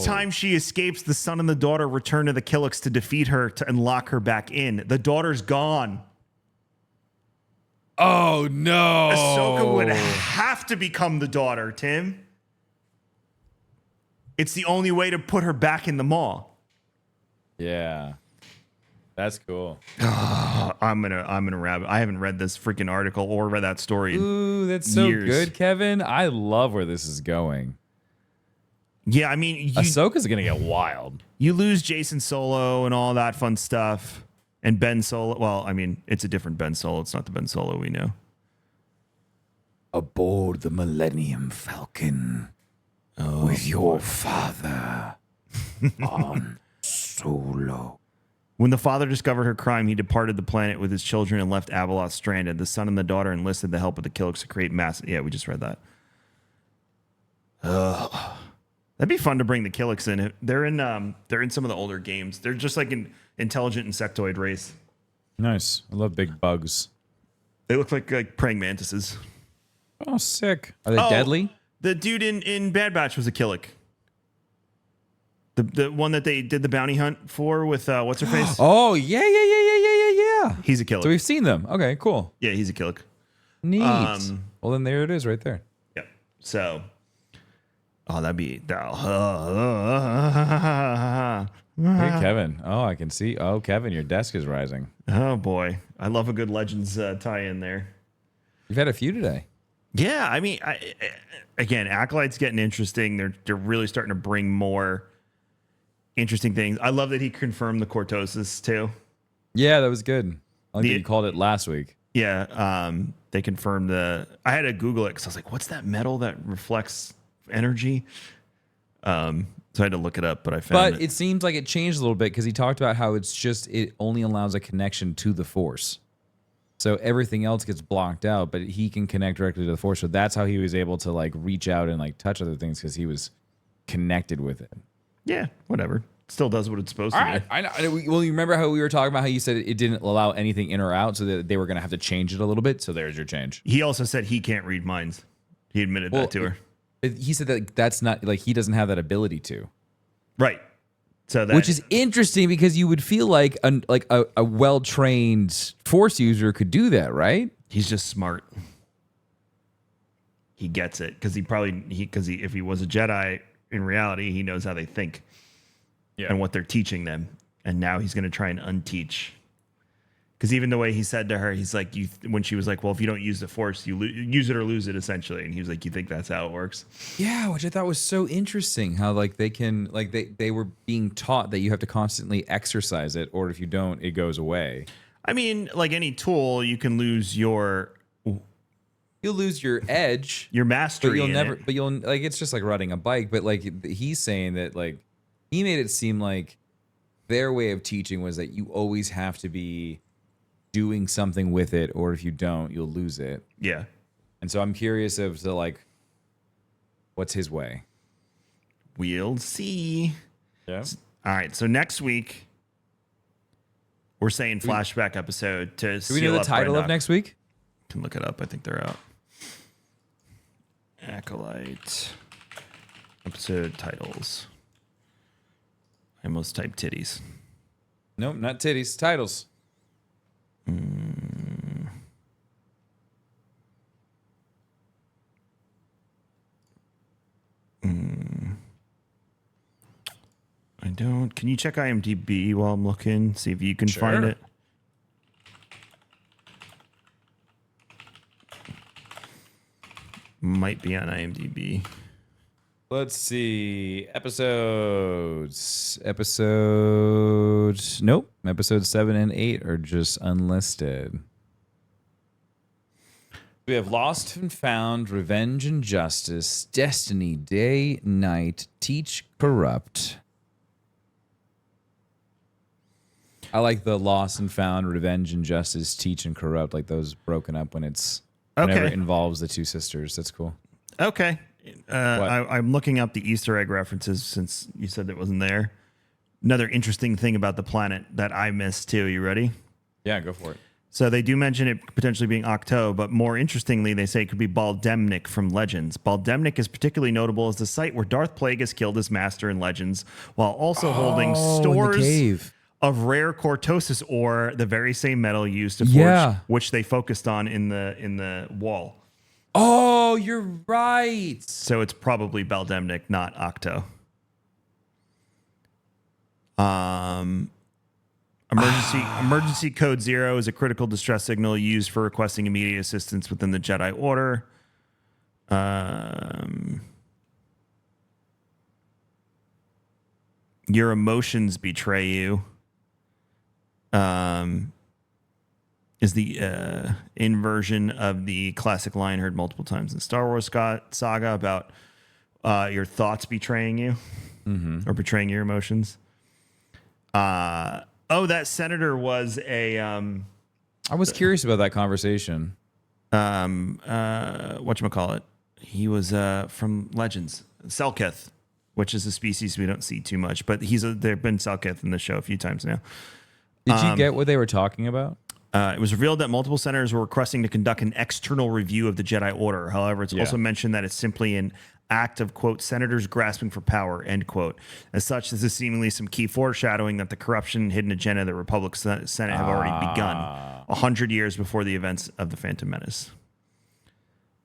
time she escapes, the son and the daughter return to the Killiks to defeat her and lock her back in. The daughter's gone. Oh no! Ahsoka would have to become the daughter, Tim. It's the only way to put her back in the Maw. Yeah. That's cool. I'm gonna wrap it. I haven't read this freaking article or read that story. Ooh, that's so good, Kevin. I love where this is going. Yeah, I mean, Ahsoka's gonna get wild. you lose Jason Solo and all that fun stuff, and Ben Solo. Well, I mean, it's a different Ben Solo. It's not the Ben Solo we know. Aboard the Millennium Falcon with your father on Solo. When the father discovered her crime, he departed the planet with his children and left Abaloth stranded. The son and the daughter enlisted the help of the Killiks to create mass. Yeah, we just read that. That'd be fun to bring the Killiks in. They're in some of the older games. They're just like an intelligent insectoid race. Nice. I love big bugs. They look like praying mantises. Oh, sick. Are they deadly? The dude in Bad Batch was a Killik. The one that they did the bounty hunt for with what's her face? Oh, yeah. He's a Killik. So we've seen them. Okay, cool. Yeah, he's a Killik. Neat. Well, then there it is right there. Yep. So, that'd be. Hey, Kevin. Oh, I can see. Oh, Kevin, your desk is rising. Oh boy, I love a good Legends tie-in there. You've had a few today. Yeah, I mean, again, Acolyte's getting interesting. They're really starting to bring more interesting things. I love that he confirmed the cortosis too. Yeah, that was good. I think you called it last week. Yeah, they confirmed I had to Google it because I was like, "What's that metal that reflects energy?" So I had to look it up, but I found But it seems like it changed a little bit because he talked about how it only allows a connection to the Force. So everything else gets blocked out, but he can connect directly to the Force. So that's how he was able to like reach out and like touch other things because he was connected with it. Yeah, whatever. Still does what it's supposed All to right. do. I know. Well, you remember how we were talking about how you said it didn't allow anything in or out, so that they were going to have to change it a little bit. So there's your change. He also said he can't read minds. He admitted that to her. He said that that's not like he doesn't have that ability to. Right. So that, Which is interesting because you would feel like a well-trained Force user could do that, right? he's just smart. He gets it because if he was a Jedi in reality, he knows how they think and what they're teaching them. And now he's going to try and unteach. Because even the way he said to her, he's like, when she was like, well, if you don't use the Force, you use it or lose it, essentially. And he was like, you think that's how it works? Yeah, which I thought was so interesting. How like they can like they were being taught that you have to constantly exercise it, or if you don't, it goes away. I mean, like any tool, you can lose you'll lose your edge, your mastery. but you'll never. it. But you'll like it's just like riding a bike. But like he's saying that like he made it seem like their way of teaching was that you always have to be doing something with it, or if you don't, you'll lose it. Yeah. And so I'm curious as to like, what's his way? We'll see. Yeah. All right. So next week, we're saying flashback episode to Do we know the title of next week? Can look it up. I think they're out. Acolyte episode titles. I almost typed titties. Nope, not titties. Titles. I don't. Can you check IMDb while I'm looking? See if you can find it. Might be on IMDb. Let's see. Episodes. Nope. Episodes 7 and 8 are just unlisted. We have Lost and Found, Revenge and Justice, Destiny, Day, Night, Teach, Corrupt. I like the Lost and Found, Revenge and Justice, Teach and Corrupt, like those broken up whenever it involves the two sisters. That's cool. Okay. I'm looking up the Easter egg references since you said it wasn't there. Another interesting thing about the planet that I missed too. You ready? Yeah, go for it. So they do mention it potentially being Octo, but more interestingly, they say it could be Baldemnik from Legends. Baldemnik is particularly notable as the site where Darth Plagueis killed his master in Legends, while also holding stores of rare cortosis ore, the very same metal used to forge, which they focused on in the wall. Oh, you're right. So it's probably Baldemnik, not Octo. Emergency code 0 is a critical distress signal used for requesting immediate assistance within the Jedi Order. Your emotions betray you. Is the inversion of the classic line heard multiple times in Star Wars saga about your thoughts betraying you or betraying your emotions. That senator was a I was curious about that conversation. whatchamacallit. He was from Legends, Selketh, which is a species we don't see too much, but there've been Selketh in the show a few times now. Did you get what they were talking about? It was revealed that multiple senators were requesting to conduct an external review of the Jedi Order. However, it's also mentioned that it's simply an act of, quote, senators grasping for power, end quote. As such, this is seemingly some key foreshadowing that the corruption and hidden agenda of the Republic Senate have already begun 100 years before the events of the Phantom Menace.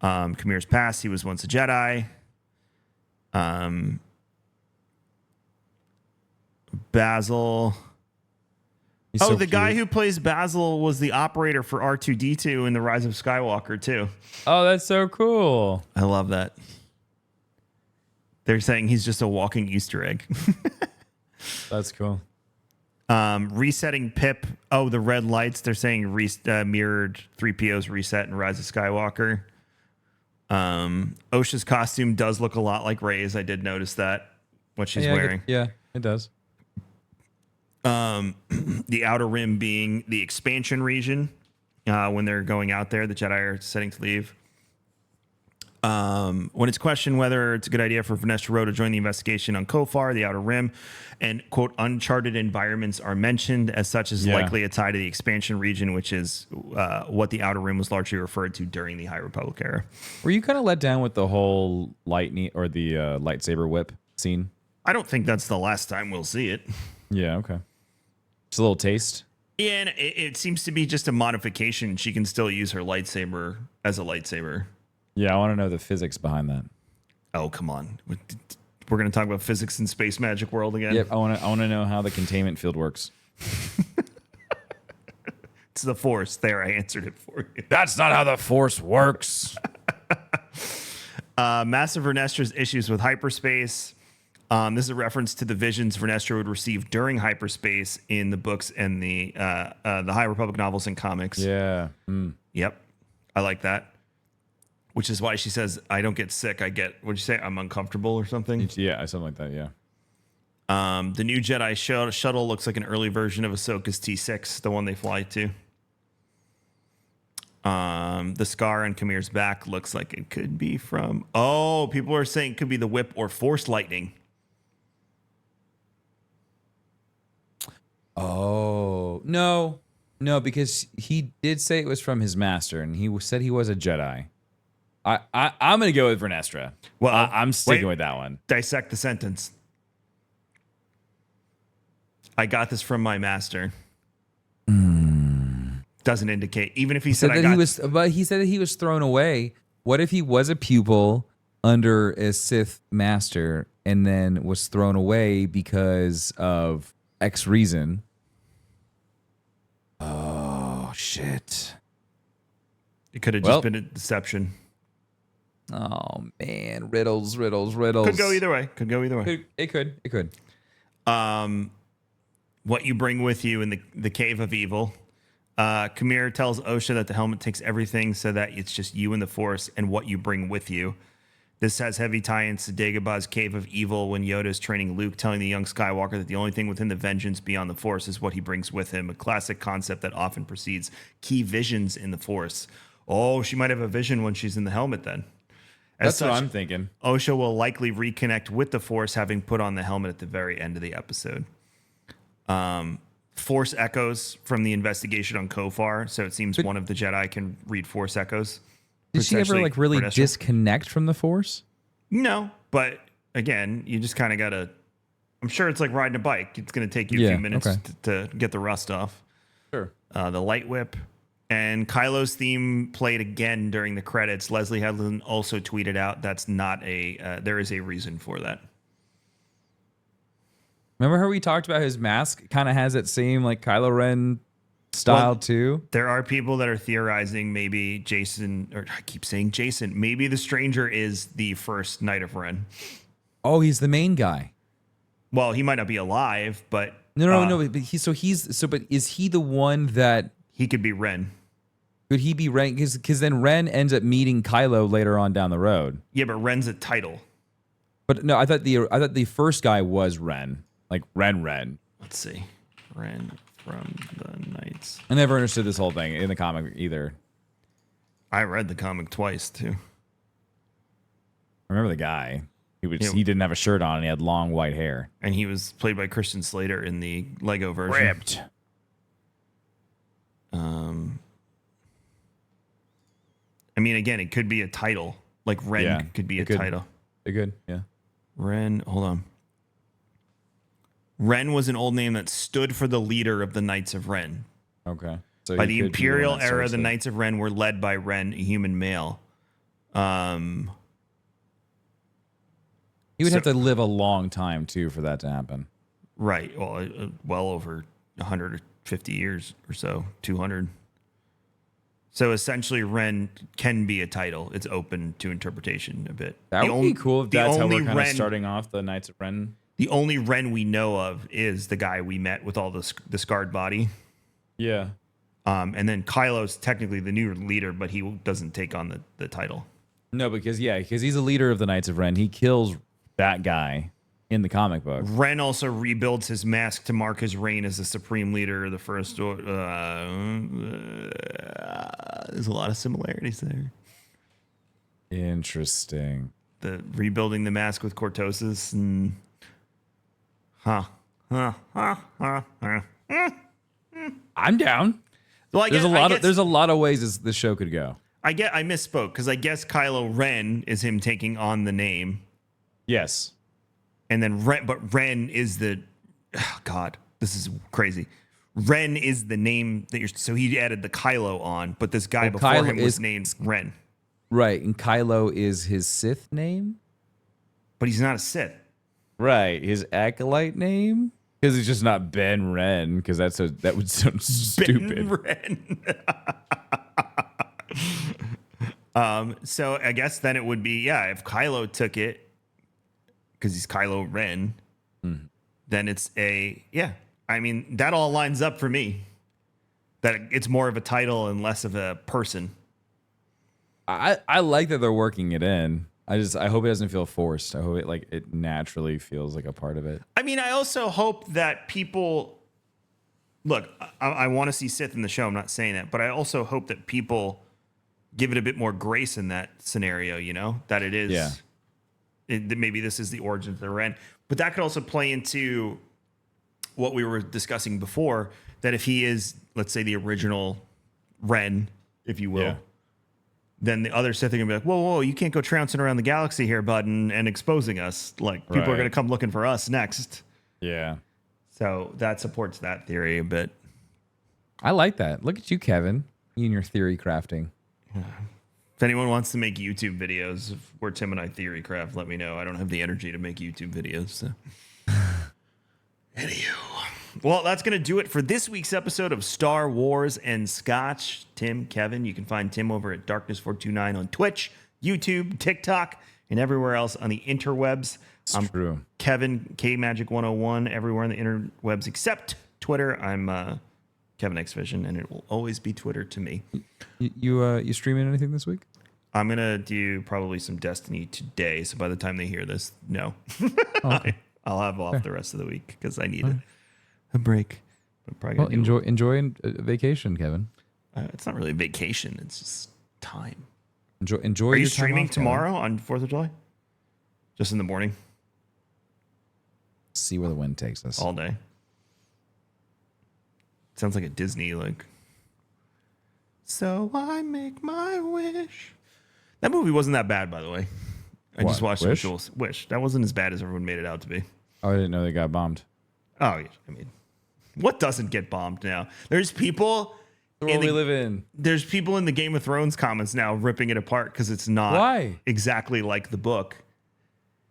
Kamir's past, he was once a Jedi. Basil... He's so the guy cute. who plays Basil was the operator for R2-D2 in The Rise of Skywalker, too. Oh, that's so cool. I love that. They're saying he's just a walking Easter egg. That's cool. Resetting Pip. Oh, the red lights. They're saying mirrored 3PO's reset in Rise of Skywalker. Osha's costume does look a lot like Rey's. I did notice that, what she's wearing. Yeah, it does. The Outer Rim being the expansion region. When they're going out there, the Jedi are setting to leave. When it's questioned whether it's a good idea for Vernestra Rwoh to join the investigation on Kofar, the Outer Rim, and, quote, uncharted environments are mentioned as such as likely a tie to the expansion region, which is what the Outer Rim was largely referred to during the High Republic era. Were you kind of let down with the whole lightsaber whip scene? I don't think that's the last time we'll see it. Yeah, okay. Just a little taste. Yeah, and it seems to be just a modification. She can still use her lightsaber as a lightsaber. Yeah, I want to know the physics behind that. Oh, come on. We're going to talk about physics in Space Magic World again? Yep, I want to know how the containment field works. It's the Force. There, I answered it for you. That's not how the Force works. Massive Vernestra's issues with hyperspace. This is a reference to the visions Vernestra would receive during hyperspace in the books and the High Republic novels and comics. Yeah. Yep. I like that. Which is why she says, I don't get sick. I get, what'd you say? I'm uncomfortable or something? Yeah, something like that, yeah. The new Jedi shuttle looks like an early version of Ahsoka's T6, the one they fly to. The scar on Kamir's back looks like it could be from... Oh, people are saying it could be the whip or force lightning. Oh, no, because he did say it was from his master, and he said he was a Jedi. I'm going to go with Vernestra. Well, I'm sticking with that one. Dissect the sentence. I got this from my master. Doesn't indicate. Even if he said But he said that he was thrown away. What if he was a pupil under a Sith master and then was thrown away because of X reason? Oh, shit. It could have just been a deception. Oh, man. Riddles. Could go either way. It could. What you bring with you in the cave of evil. Kamir tells Osha that the helmet takes everything so that it's just you and the Force and what you bring with you. This has heavy tie-ins to Dagobah's Cave of Evil when Yoda is training Luke, telling the young Skywalker that the only thing within the vengeance beyond the Force is what he brings with him, a classic concept that often precedes key visions in the Force. Oh, she might have a vision when she's in the helmet then. That's what I'm thinking. Osha will likely reconnect with the Force, having put on the helmet at the very end of the episode. Force echoes from the investigation on Kofar, so it seems one of the Jedi can read Force echoes. Did she ever really disconnect from the Force? No, but again, you just kind of got to... I'm sure it's like riding a bike. It's going to take you a few minutes to get the rust off. Sure. The light whip. And Kylo's theme played again during the credits. Leslie Headland also tweeted out that's not a... there is a reason for that. Remember how we talked about his mask kind of has that same like Kylo Ren style too? There are people that are theorizing maybe Jason, or I keep saying Jason, maybe the Stranger is the first Knight of Ren. Oh, he's the main guy. Well, he might not be alive, but No. But but is he the one that he could be Ren. could he be Ren? Because then Ren ends up meeting Kylo later on down the road. Yeah, but Ren's a title. But no, I thought the first guy was Ren, like Ren. Let's see, Ren from the Knights. I never understood this whole thing in the comic either. I read the comic twice too. I remember the guy. He didn't have a shirt on and he had long white hair. And he was played by Christian Slater in the Lego version. Ripped. I mean, again, it could be a title. Like Ren could be a title. It could, yeah. Ren, hold on. Ren was an old name that stood for the leader of the Knights of Ren. Okay. So By the Imperial era, the Knights of Ren were led by Ren, a human male. He would have to live a long time, too, for that to happen. Right. Well over 150 years or so, 200. So essentially, Ren can be a title. It's open to interpretation a bit. That would be cool if that's how we're kind of starting off the Knights of Ren. The only Ren we know of is the guy we met with all the scarred body. Yeah. And then Kylo's technically the new leader, but he doesn't take on the title. No, because he's a leader of the Knights of Ren. He kills that guy in the comic book. Ren also rebuilds his mask to mark his reign as the supreme leader of the First. There's a lot of similarities there. Interesting. The rebuilding the mask with cortosis and I'm down. Well, There's a lot of ways this show could go. I misspoke because I guess Kylo Ren is him taking on the name. Yes. And then Ren is the God, this is crazy. Ren is the name so he added the Kylo on, but this guy before Kylo him was named Ren. Right, and Kylo is his Sith name? But he's not a Sith. Right, his Acolyte name? Because he's just not Ben Ren, because that would sound stupid. Ben Ren. So I guess then it would be, if Kylo took it, because he's Kylo Ren, then it's I mean, that all lines up for me. That it's more of a title and less of a person. I like that they're working it in. I hope it doesn't feel forced. I hope it naturally feels like a part of it. I mean, I also hope that people look. I want to see Sith in the show. I'm not saying that, but I also hope that people give it a bit more grace in that scenario. You know, that it is. Yeah. Maybe this is the origin of the Ren, but that could also play into what we were discussing before. That if he is, let's say, the original Ren, if you will, then the other Sith are gonna be like, whoa, you can't go trouncing around the galaxy here, bud, and exposing us. Like people are gonna come looking for us next. Yeah. So that supports that theory a bit. I like that. Look at you, Kevin. You and your theory crafting. If anyone wants to make YouTube videos where Tim and I theory craft, let me know. I don't have the energy to make YouTube videos. So. Anywho. Well, that's going to do it for this week's episode of Star Wars and Scotch. Tim, Kevin, you can find Tim over at Darkness429 on Twitch, YouTube, TikTok, and everywhere else on the interwebs. It's true. Kevin, KMagic101, everywhere on the interwebs except Twitter. I'm Kevin X Vision, and it will always be Twitter to me. You streaming anything this week? I'm gonna do probably some Destiny today, so by the time they hear this, no. Okay. I'll have off the rest of the week because I need a break. I'm probably enjoy vacation, Kevin. It's not really a vacation; it's just time. Enjoy. Are you your time streaming off, tomorrow on 4th of July? Just in the morning? See where the wind takes us. All day. Sounds like a Disney So I make my wish. That movie wasn't that bad, by the way. I just watched Wish. That wasn't as bad as everyone made it out to be. Oh, I didn't know they got bombed. Oh, yeah. I mean, what doesn't get bombed now? There's people. The world we live in. There's people in the Game of Thrones comments now ripping it apart because it's not exactly like the book.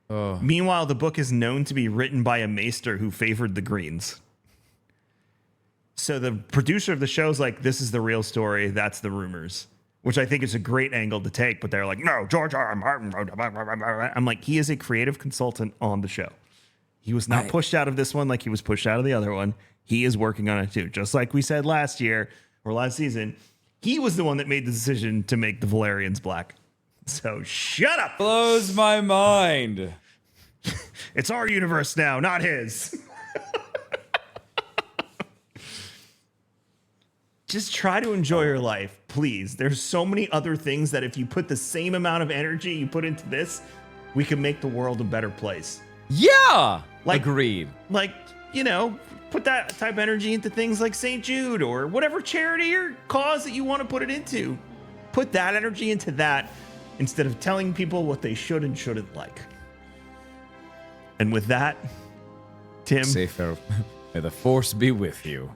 Oh. Meanwhile, the book is known to be written by a maester who favored the Greens. So the producer of the show is like, this is the real story. That's the rumors, which I think is a great angle to take. But they're like, no, George R. R. Martin. I'm like, he is a creative consultant on the show. He was not pushed out of this one like he was pushed out of the other one. He is working on it too. Just like we said last year or last season, he was the one that made the decision to make the Valerians black. So shut up. Blows my mind. It's our universe now, not his. Just try to enjoy your life, please. There's so many other things that if you put the same amount of energy you put into this, we can make the world a better place. Yeah. Like- Agreed. Like, you know, put that type of energy into things like St. Jude or whatever charity or cause that you want to put it into. Put that energy into that instead of telling people what they should and shouldn't like. And with that, Tim. Say farewell. May the force be with you.